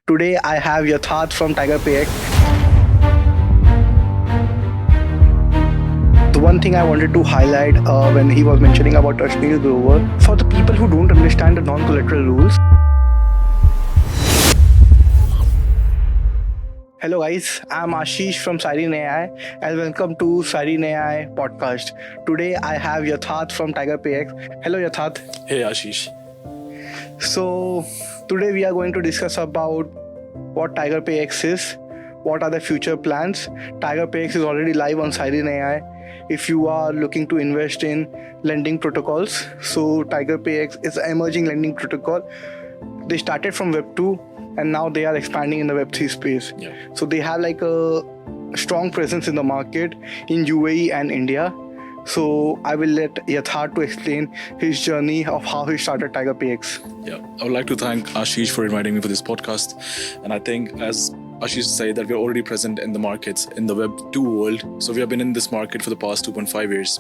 Today I have Yatharth from TigerPayX. The one thing I wanted to highlight when he was mentioning about Ashneil Grover, for the people who don't understand the non-collateral rules. Hello guys, I'm Ashish from Siren AI and welcome to Siren AI podcast. Today I have Yatharth from TigerPayX. Hello Yatharth. Hey Ashish. So today we are going to discuss about what TigerPayX is, what are the future plans. TigerPayX is already live on Siren AI. If you are looking to invest in lending protocols, so TigerPayX is an emerging lending protocol. They started from Web 2 and now they are expanding in the Web 3 space. Yeah. So they have like a strong presence in the market in UAE and India. So I will let Yatharth to explain his journey of how he started TigerPayX. Yeah, I would like to thank Ashish for inviting me for this podcast. And I think, as Ashish said, that we're already present in the markets in the Web 2 world. So we have been in this market for the past 2.5 years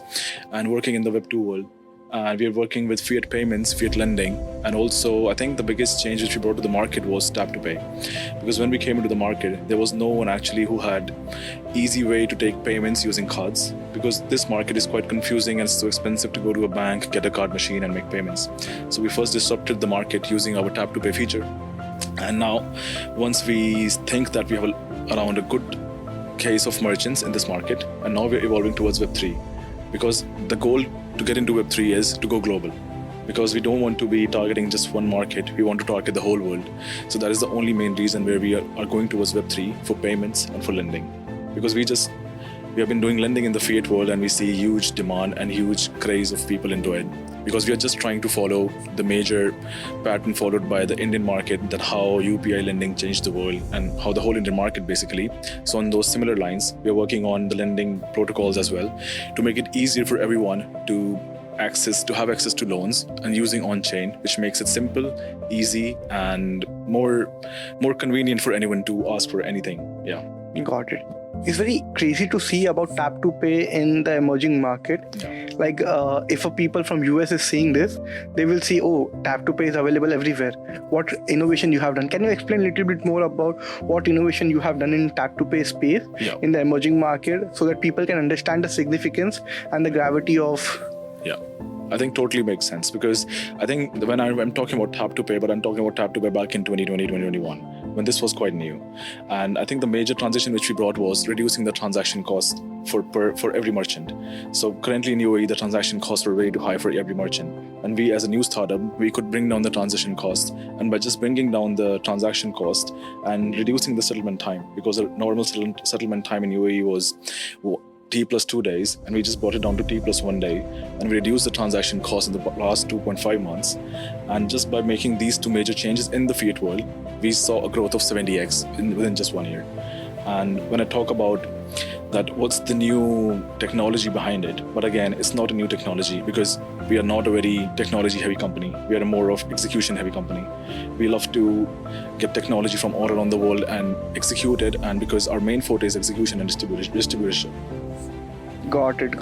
and working in the Web 2 world. And we are working with fiat payments, fiat lending. And also, I think the biggest change which we brought to the market was tap to pay. Because when we came into the market, there was no one actually who had easy way to take payments using cards. Because this market is quite confusing and it's so expensive to go to a bank, get a card machine and make payments. So we first disrupted the market using our tap to pay feature. And now, once we think that we have around a good case of merchants in this market, and now we're evolving towards Web3. Because the goal to get into Web3 is to go global. Because we don't want to be targeting just one market, we want to target the whole world. So that is the only main reason where we are going towards Web3 for payments and for lending. Because we have been doing lending in the fiat world and we see huge demand and huge craze of people into it. Because we are just trying to follow the major pattern followed by the Indian market, that how UPI lending changed the world and how the whole Indian market basically. So on those similar lines, we are working on the lending protocols as well to make it easier for everyone to have access to loans and using on-chain, which makes it simple, easy, and more convenient for anyone to ask for anything. Yeah. Got it. It's very crazy to see about tap to pay in the emerging market. Yeah. Like if a people from US is seeing this, they will see, oh, tap to pay is available everywhere. What innovation you have done? Can you explain a little bit more about what innovation you have done in tap to pay space in the emerging market so that people can understand the significance and the gravity of... Yeah, I think totally makes sense, because I think when I'm talking about tap to pay, but I'm talking about tap to pay back in 2020, 2021, when this was quite new. And I think the major transition which we brought was reducing the transaction cost for every merchant. So currently in UAE, the transaction costs were way too high for every merchant. And we as a new startup, we could bring down the transaction cost. And by just bringing down the transaction cost and reducing the settlement time, because the normal settlement time in UAE was T plus 2 days, and we just brought it down to T plus 1 day, and we reduced the transaction cost in the last 2.5 months. And just by making these two major changes in the fiat world, we saw a growth of 70x within just 1 year. And when I talk about that, what's the new technology behind it? But again, it's not a new technology, because we are not a very technology heavy company. We are a more of execution heavy company. We love to get technology from all around the world and execute it. And because our main forte is execution and distribution. Got it.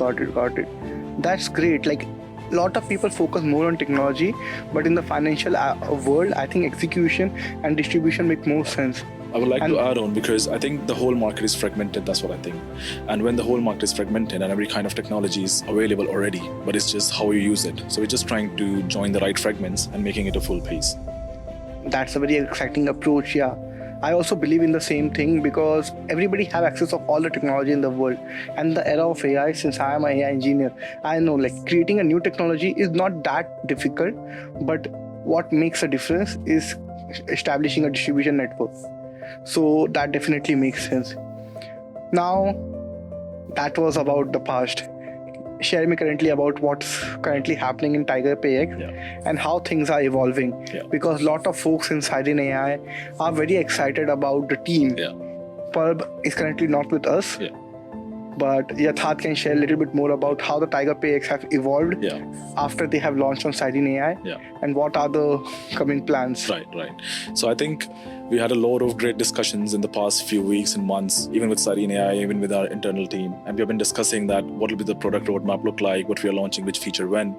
That's great. Like, a lot of people focus more on technology, but in the financial world, I think execution and distribution make more sense. I would like to add on, because I think the whole market is fragmented, that's what I think. And when the whole market is fragmented and every kind of technology is available already, but it's just how you use it. So we're just trying to join the right fragments and making it a full piece. That's a very exciting approach, yeah. I also believe in the same thing, because everybody have access of all the technology in the world. And the era of AI, since I am an AI engineer, I know like creating a new technology is not that difficult, but what makes a difference is establishing a distribution network. So that definitely makes sense. Now, that was about the past. Share me currently about what's currently happening in TigerPayX and how things are evolving. Because a lot of folks in Siren AI are very excited about the team. Purb is currently not with us. But Yatharth can share a little bit more about how the TigerPayX have evolved Yeah. after they have launched on Siding AI, Yeah. and what are the coming plans. Right. So I think we had a lot of great discussions in the past few weeks and months, even with Sareen AI, even with our internal team. And we have been discussing that what will be the product roadmap look like, what we are launching, which feature when.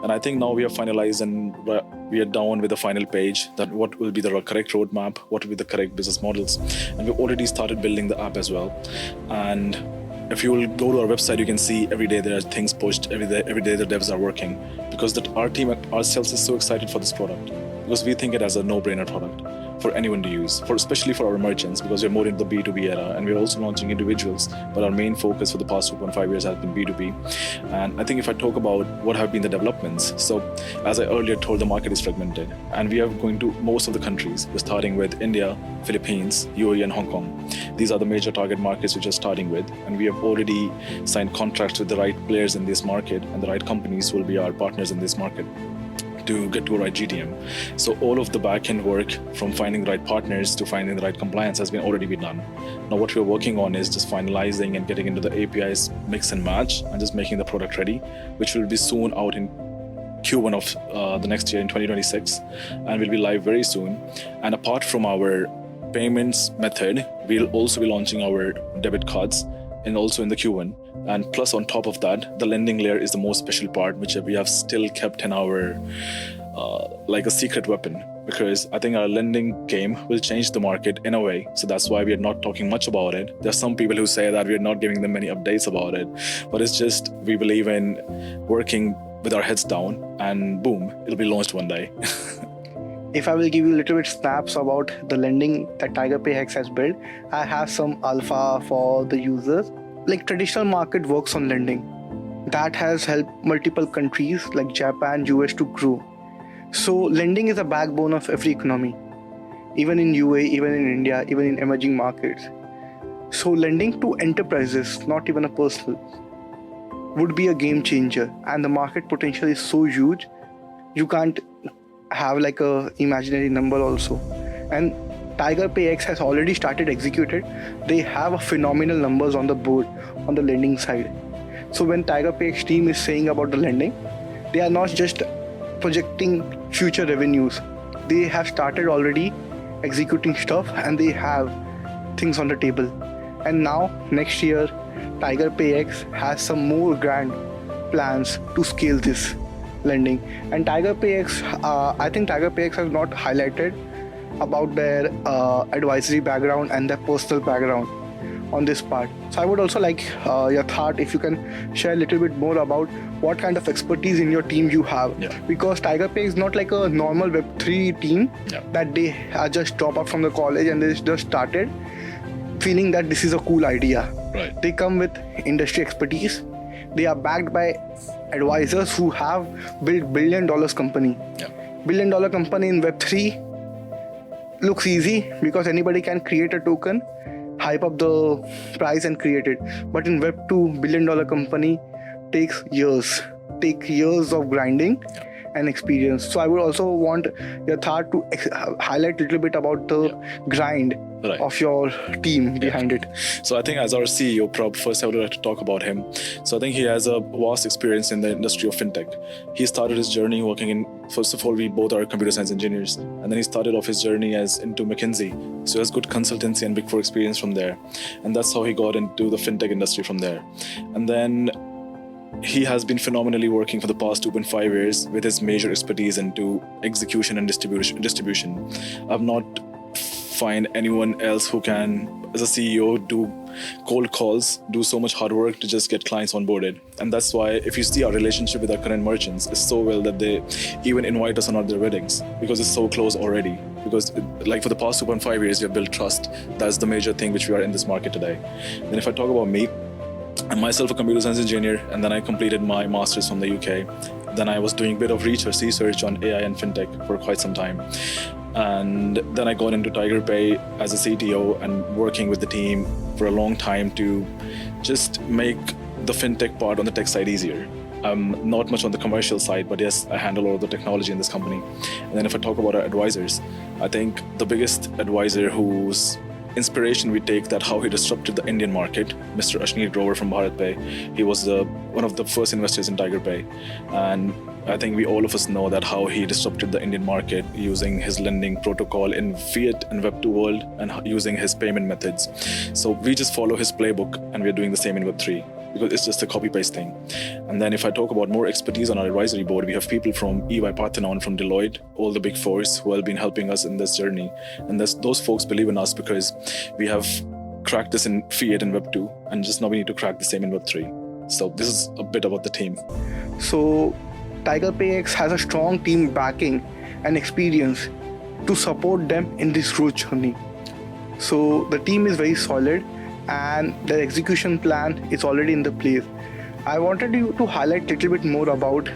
And I think now we have finalized and we are down with the final page that what will be the correct roadmap, what will be the correct business models. And we've already started building the app as well. And if you will go to our website, you can see every day there are things pushed, every day the devs are working, because our team ourselves is so excited for this product, because we think it as a no-brainer product for anyone to use, especially for our merchants, because we're more in the B2B era, and we're also launching individuals, but our main focus for the past 2.5 years has been B2B. And I think if I talk about what have been the developments, so as I earlier told, the market is fragmented, and we are going to most of the countries. We're starting with India, Philippines, UAE, and Hong Kong. These are the major target markets we're just starting with, and we have already signed contracts with the right players in this market, and the right companies will be our partners in this market to get to a right GTM. So all of the back-end work, from finding the right partners to finding the right compliance, has been already been done. Now what we're working on is just finalizing and getting into the APIs mix and match, and just making the product ready, which will be soon out in Q1 of the next year in 2026, and will be live very soon. And apart from our payments method, we'll also be launching our debit cards, and also in the Q1. And plus on top of that, the lending layer is the most special part, which we have still kept in our like a secret weapon, because I think our lending game will change the market in a way. So that's why we are not talking much about it. There are some people who say that we are not giving them many updates about it, but it's just we believe in working with our heads down, and boom, it'll be launched one day. If I will give you a little bit snaps about the lending that TigerPayX has built, I have some alpha for the users. Like traditional market works on lending. That has helped multiple countries like Japan, US to grow. So lending is a backbone of every economy, even in UAE, even in India, even in emerging markets. So lending to enterprises, not even a personal, would be a game changer, and the market potential is so huge, you can't have like a imaginary number also. And TigerPayX has already started executed. They have a phenomenal numbers on the board on the lending side. So when TigerPayX team is saying about the lending, they are not just projecting future revenues. They have started already executing stuff, and they have things on the table. And now next year, TigerPayX has some more grand plans to scale this lending. And TigerPayX, I think TigerPayX has not highlighted about their advisory background and their personal background on this part. So I would also like Yatharth, if you can share a little bit more about what kind of expertise in your team you have. Yeah. Because TigerPay is not like a normal Web3 team that they are just drop out from the college and they just started feeling that this is a cool idea. Right. They come with industry expertise. They are backed by advisors who have built $1 billion company. Yeah. $1 billion company in Web3 looks easy because anybody can create a token, hype up the price and create it. But in Web2, $1 billion company takes years of grinding and experience. So I would also want Yatharth to highlight a little bit about the grind of your team behind it. So I think as our CEO, Prab, first I would like to talk about him. So I think he has a vast experience in the industry of fintech. He started his journey working in, first of all, we both are computer science engineers. And then he started off his journey into McKinsey. So he has good consultancy and Big Four experience from there. And that's how he got into the fintech industry from there. And then he has been phenomenally working for the past 2.5 years with his major expertise into execution and distribution. I've not find anyone else who can, as a CEO, do cold calls, do so much hard work to just get clients onboarded. And that's why if you see our relationship with our current merchants, it's so well that they even invite us on all their weddings because it's so close already. Because like for the past 2.5 years, we have built trust. That's the major thing which we are in this market today. Then if I talk about me, I'm myself a computer science engineer, and then I completed my master's from the UK. Then I was doing a bit of research on AI and fintech for quite some time. And then I got into TigerPay as a CTO and working with the team for a long time to just make the fintech part on the tech side easier. I'm not much on the commercial side, but yes, I handle all of the technology in this company. And then if I talk about our advisors, I think the biggest advisor who's inspiration we take that how he disrupted the Indian market. Mr. Ashneer Grover from BharatPay, he was one of the first investors in TigerPay, and I think we all of us know that how he disrupted the Indian market using his lending protocol in fiat and Web2 world and using his payment methods. So we just follow his playbook and we're doing the same in Web3 because it's just a copy-paste thing. And then if I talk about more expertise on our advisory board, we have people from EY Parthenon, from Deloitte, all the big fours who have been helping us in this journey. And those folks believe in us because we have cracked this in fiat and Web2, and just now we need to crack the same in Web3. So this is a bit about the team. So TigerPayX has a strong team backing and experience to support them in this growth journey. So the team is very solid and the execution plan is already in the place. I wanted you to highlight a little bit more about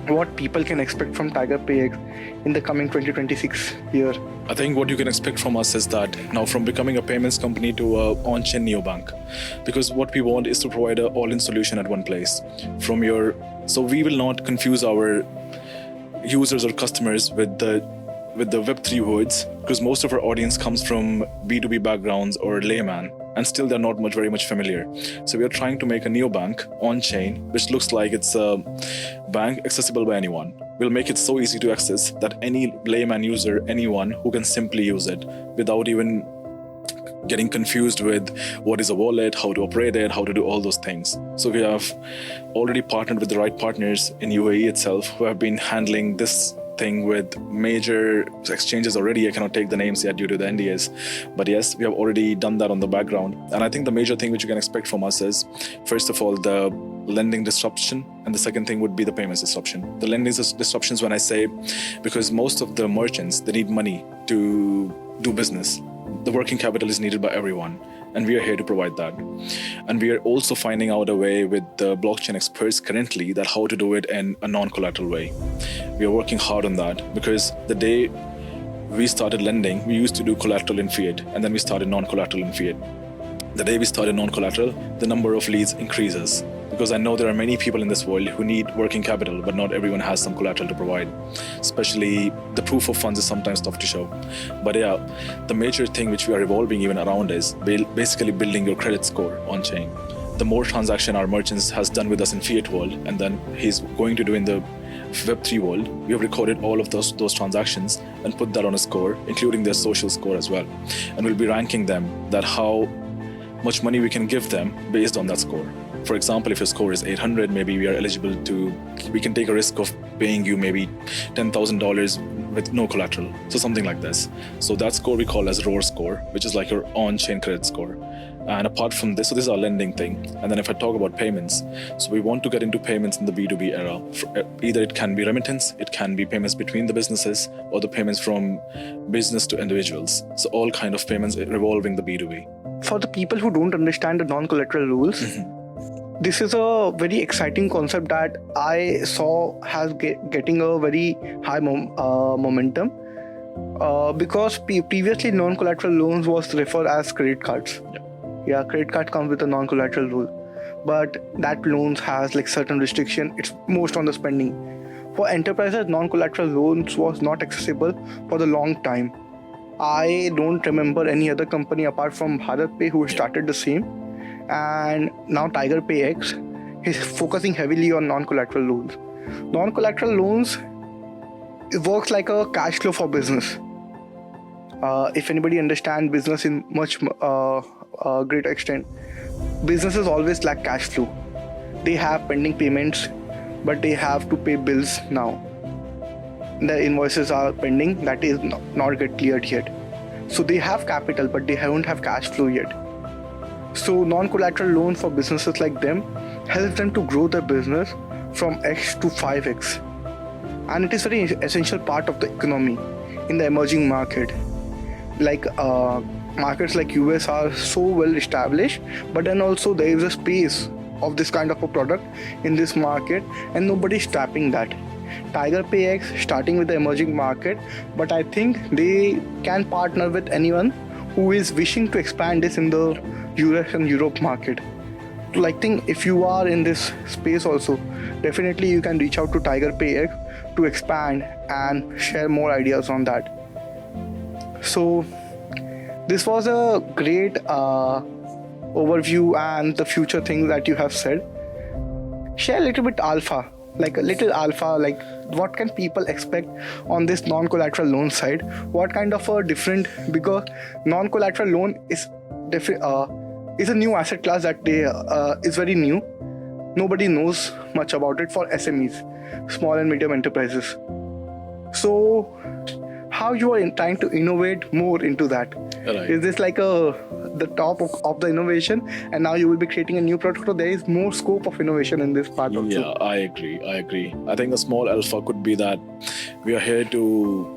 what people can expect from TigerPayX in the coming 2026 year. I think what you can expect from us is that now from becoming a payments company to a on-chain neobank, because what we want is to provide an all-in solution at one place. So we will not confuse our users or customers with the Web3 words, because most of our audience comes from B2B backgrounds or layman, and still they're not very much familiar. So we are trying to make a neobank on-chain, which looks like it's a bank accessible by anyone. We'll make it so easy to access that any layman user, anyone who can simply use it without even getting confused with what is a wallet, how to operate it, how to do all those things. So we have already partnered with the right partners in UAE itself who have been handling this thing with major exchanges already. I cannot take the names yet due to the NDAs, but yes, we have already done that on the background. And I think the major thing which you can expect from us is, first of all, the lending disruption, and the second thing would be the payments disruption. The lending disruptions, when I say, because most of the merchants, they need money to do business. The working capital is needed by everyone, and we are here to provide that. And we are also finding out a way with the blockchain experts currently that how to do it in a non-collateral way. We are working hard on that, because the day we started lending, we used to do collateral in fiat, and then we started non-collateral in fiat. The day we started non-collateral, the number of leads increases, because I know there are many people in this world who need working capital, but not everyone has some collateral to provide. Especially the proof of funds is sometimes tough to show. But yeah, the major thing which we are evolving even around is basically building your credit score on chain. The more transaction our merchants has done with us in fiat world, and then he's going to do in the Web3 world, we have recorded all of those transactions and put that on a score, including their social score as well. And we'll be ranking them that how much money we can give them based on that score. For example, if your score is 800, maybe we can take a risk of paying you maybe $10,000 with no collateral. So something like this. So that score we call as ROAR score, which is like your on-chain credit score. And apart from this, so this is our lending thing. And then if I talk about payments, so we want to get into payments in the B2B era. Either it can be remittance, it can be payments between the businesses, or the payments from business to individuals. So all kind of payments revolving the B2B. For the people who don't understand the non-collateral rules, this is a very exciting concept that I saw has getting a very high momentum because previously non-collateral loans was referred as credit cards. Yeah, credit card comes with a non-collateral rule, but that loans has like certain restriction. It's most on the spending. For enterprises, non-collateral loans was not accessible for the long time. I don't remember any other company apart from BharatPay who started the same. And now TigerPayX is focusing heavily on non-collateral loans. Non-collateral loans, it works like a cash flow for business. If anybody understands business in much great extent, businesses always lack cash flow. They have pending payments, but they have to pay bills now. The invoices are pending, that is not get cleared yet. So they have capital, but they don't have cash flow yet. So non-collateral loan for businesses like them helps them to grow their business from X to 5X. And it is very essential part of the economy in the emerging market. Like markets like US are so well established, but then also there is a space of this kind of a product in this market and nobody is tapping that. TigerPayX starting with the emerging market, but I think they can partner with anyone who is wishing to expand this in the US and Europe market. So I think if you are in this space also, definitely you can reach out to TigerPayX to expand and share more ideas on that. So This was a great overview and the future things that you have said. Share a little bit alpha, like a little alpha, like what can people expect on this non-collateral loan side? What kind of a different, because non-collateral loan is different, is a new asset class that they is very new. Nobody knows much about it for SMEs, small and medium enterprises. So how you are trying to innovate more into that? Right. Is this like the top of the innovation, and now you will be creating a new product, so there is more scope of innovation in this part also? Yeah, I agree. I think a small alpha could be that we are here to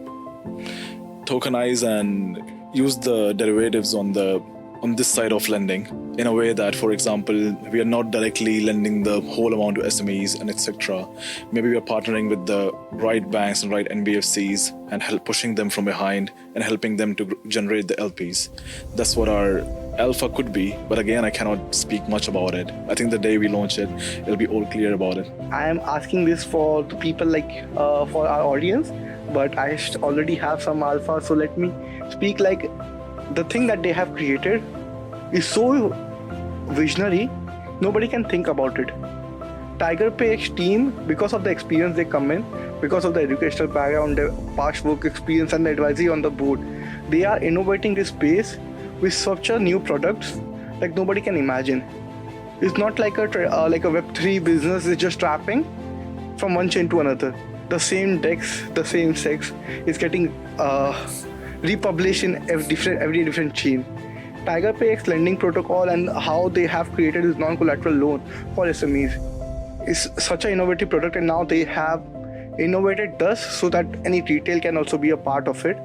tokenize and use the derivatives on this side of lending in a way that, for example, we are not directly lending the whole amount to SMEs and etc. Maybe we are partnering with the right banks and right NBFCs and help pushing them from behind and helping them to generate the LPs. That's what our alpha could be. But again, I cannot speak much about it. I think the day we launch it, it'll be all clear about it. I am asking this for the people for our audience, but I already have some alpha, so let me speak. Like, the thing that they have created is so visionary, nobody can think about it. TigerPayX team, because of the experience they come in, because of the educational background, their past work experience and the advisory on the board, they are innovating this space with such a new products like nobody can imagine. It's not like a Web3 business is just trapping from one chain to another. The same DEX, the same SEX is getting republished in every different chain. TigerPayX lending protocol and how they have created this non-collateral loan for SMEs is such an innovative product, and now they have innovated thus so that any retail can also be a part of it.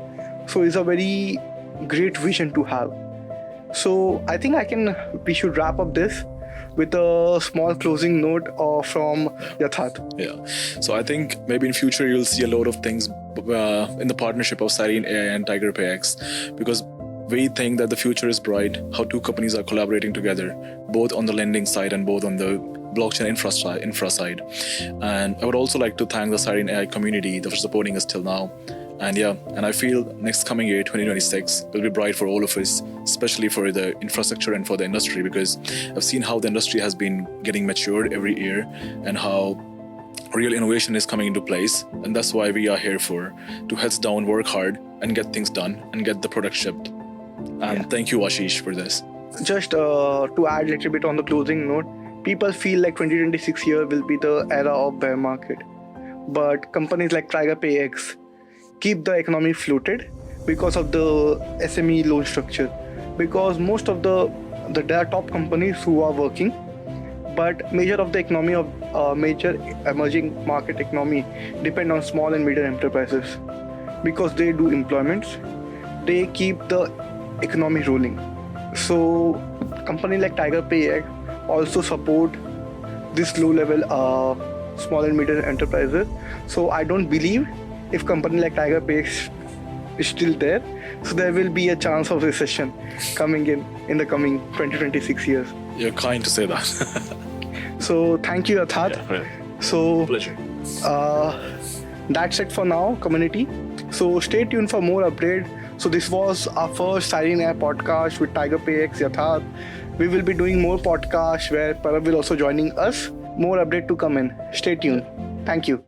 So it's a very great vision to have. So I think we should wrap up this with a small closing note from Yatharth. Yeah. So I think maybe in future you'll see a lot of things in the partnership of Cyrene AI and TigerPayX, because we think that the future is bright, how two companies are collaborating together, both on the lending side and both on the blockchain infra side. And I would also like to thank the Cyrene AI community that was supporting us till now. And I feel next coming year, 2026, will be bright for all of us, especially for the infrastructure and for the industry, because I've seen how the industry has been getting matured every year and how real innovation is coming into place. And that's why we are here to heads down, work hard and get things done and get the product shipped. And Thank you, Ashish, for this. Just to add a little bit on the closing note, people feel like 2026 year will be the era of bear market. But companies like TigerPayX keep the economy floated because of the SME loan structure. Because most of there are top companies who are working, but major of the economy of major emerging market economy depend on small and medium enterprises, because they do employments, they keep the economy rolling. So company like TigerPayX also support this low level small and medium enterprises. So I don't believe if company like TigerPayX is still there, so there will be a chance of recession coming in the coming 2026 years. You're kind to say that. So thank you, Yatharth. Yeah, right. So Pleasure. That's it for now, community. So stay tuned for more update. So this was our first Cyrene AI podcast with TigerPayX, Yatharth. We will be doing more podcasts where Parav will also joining us. More update to come in. Stay tuned. Thank you.